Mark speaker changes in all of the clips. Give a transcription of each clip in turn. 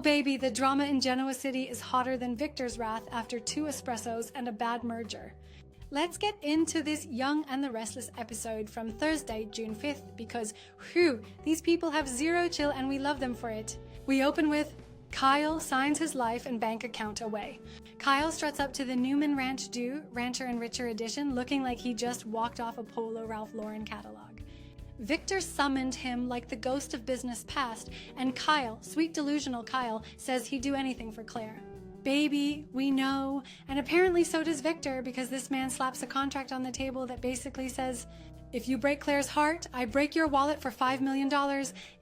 Speaker 1: baby, the drama in Genoa City is hotter than Victor's wrath after 2 espressos and a bad merger. Let's get into this Young and the Restless episode from Thursday, June 5th, because, whew, these people have zero chill and we love them for it. We open with Kyle signs his life and bank account away. Kyle struts up to the Newman Ranch Dew, Rancher and Richer edition, looking like he just walked off a Polo Ralph Lauren catalog. Victor summoned him like the ghost of business past, and Kyle, sweet delusional Kyle, says he'd do anything for Claire. Baby, we know, and apparently so does Victor, because this man slaps a contract on the table that basically says, if you break Claire's heart, I break your wallet for $5 million,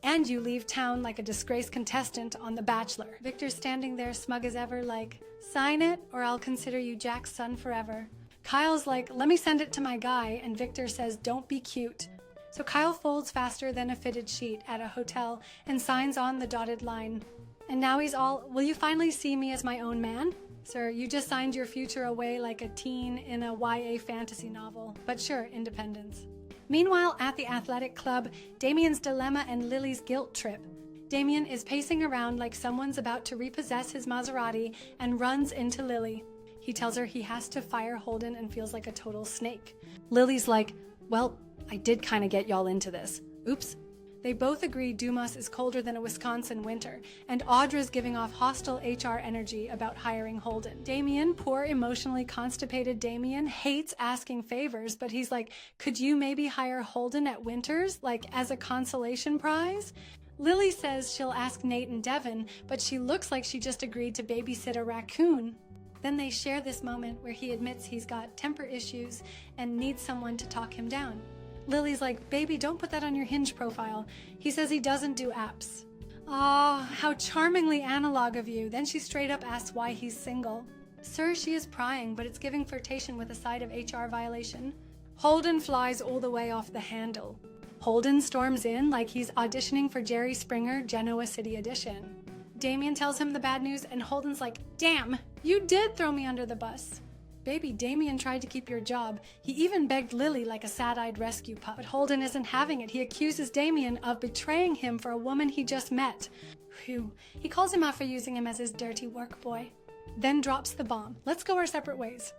Speaker 1: and you leave town like a disgraced contestant on The Bachelor. Victor's standing there smug as ever like, sign it or I'll consider you Jack's son forever. Kyle's like, let me send it to my guy, and Victor says, don't be cute. So Kyle folds faster than a fitted sheet at a hotel and signs on the dotted line. And now he's all, will you finally see me as my own man? Sir, you just signed your future away like a teen in a YA fantasy novel. But sure, independence. Meanwhile, at the athletic club, Damian's dilemma and Lily's guilt trip. Damian is pacing around like someone's about to repossess his Maserati and runs into Lily. He tells her he has to fire Holden and feels like a total snake. Lily's like, well, I did kind of get y'all into this. Oops. They both agree Dumas is colder than a Wisconsin winter, and Audra's giving off hostile HR energy about hiring Holden. Damian, poor emotionally constipated Damian, hates asking favors, but he's like, could you maybe hire Holden at Winters, like as a consolation prize? Lily says she'll ask Nate and Devin, but she looks like she just agreed to babysit a raccoon. Then they share this moment where he admits he's got temper issues and needs someone to talk him down. Lily's like, baby, don't put that on your Hinge profile. He says he doesn't do apps. Aw, how charmingly analog of you. Then she straight up asks why he's single. Sir, she is prying, but it's giving flirtation with a side of HR violation. Holden flies all the way off the handle. Holden storms in like he's auditioning for Jerry Springer Genoa City edition. Damian tells him the bad news, and Holden's like, damn, you did throw me under the bus. Baby, Damian tried to keep your job. He even begged Lily like a sad-eyed rescue pup. But Holden isn't having it. He accuses Damian of betraying him for a woman he just met. Phew. He calls him out for using him as his dirty work boy. Then drops the bomb. Let's go our separate ways.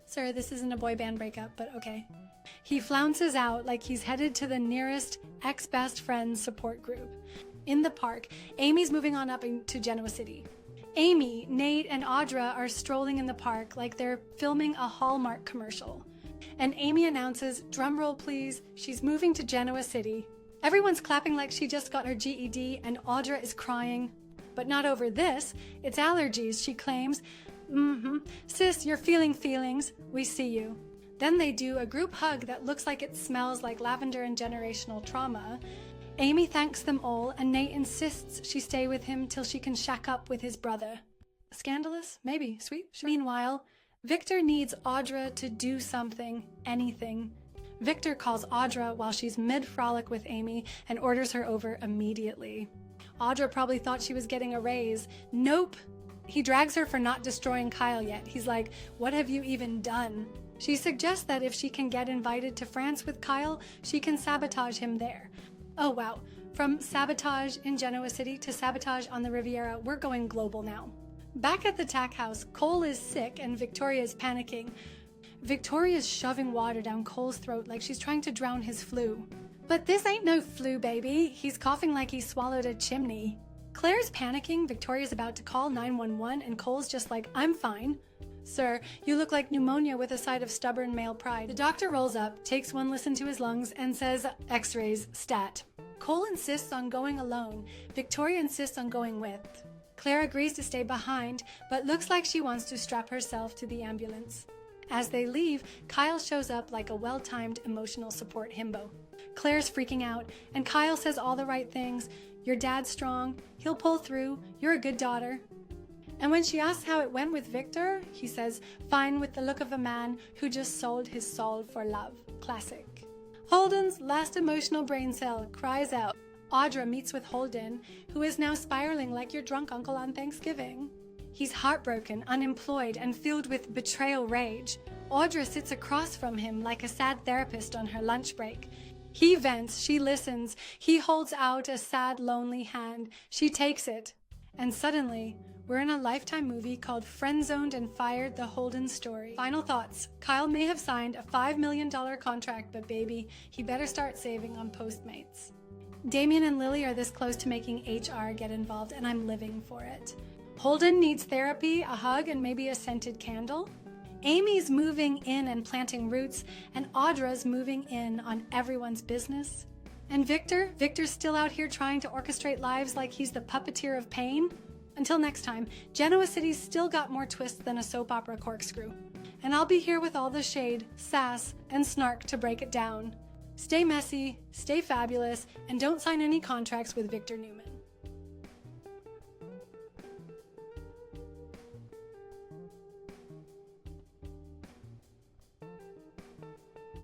Speaker 1: Sir, this isn't a boy band breakup, but okay. He flounces out like he's headed to the nearest ex-best friends support group. In the park, Amy's moving on up to Genoa City. Amy, Nate, and Audra are strolling in the park like they're filming a Hallmark commercial. And Amy announces, drumroll please, she's moving to Genoa City. Everyone's clapping like she just got her GED, and Audra is crying. But not over this, it's allergies, she claims. Sis, you're feeling feelings, we see you. Then they do a group hug that looks like it smells like lavender and generational trauma. Amy thanks them all, and Nate insists she stay with him till she can shack up with his brother. Scandalous? Maybe. Sweet? Sure. Meanwhile, Victor needs Audra to do something, anything. Victor calls Audra while she's mid-frolic with Amy and orders her over immediately. Audra probably thought she was getting a raise. Nope. He drags her for not destroying Kyle yet. He's like, what have you even done? She suggests that if she can get invited to France with Kyle, she can sabotage him there. Oh wow, from sabotage in Genoa City to sabotage on the Riviera, we're going global now. Back at the tack house, Cole is sick and Victoria's panicking. Victoria's shoving water down Cole's throat like she's trying to drown his flu. But this ain't no flu, baby. He's coughing like he swallowed a chimney. Claire's panicking, Victoria's about to call 911, and Cole's just like, I'm fine. Sir, you look like pneumonia with a side of stubborn male pride. The doctor rolls up, takes one listen to his lungs, and says, X-rays, stat. Cole insists on going alone. Victoria insists on going with. Claire agrees to stay behind, but looks like she wants to strap herself to the ambulance. As they leave, Kyle shows up like a well-timed emotional support himbo. Claire's freaking out, and Kyle says all the right things. Your dad's strong, he'll pull through, you're a good daughter. And when she asks how it went with Victor, he says, fine with the look of a man who just sold his soul for love. Classic. Holden's last emotional brain cell cries out. Audra meets with Holden, who is now spiraling like your drunk uncle on Thanksgiving. He's heartbroken, unemployed, and filled with betrayal rage. Audra sits across from him like a sad therapist on her lunch break. He vents, she listens. He holds out a sad, lonely hand. She takes it. And suddenly, we're in a Lifetime movie called Friend-Zoned and Fired: The Holden Story. Final thoughts. Kyle may have signed a $5 million contract, but baby, he better start saving on Postmates. Damian and Lily are this close to making HR get involved, and I'm living for it. Holden needs therapy, a hug, and maybe a scented candle. Amy's moving in and planting roots, and Audra's moving in on everyone's business. And Victor's still out here trying to orchestrate lives like he's the puppeteer of pain. Until next time, Genoa City's still got more twists than a soap opera corkscrew. And I'll be here with all the shade, sass, and snark to break it down. Stay messy, stay fabulous, and don't sign any contracts with Victor Newman.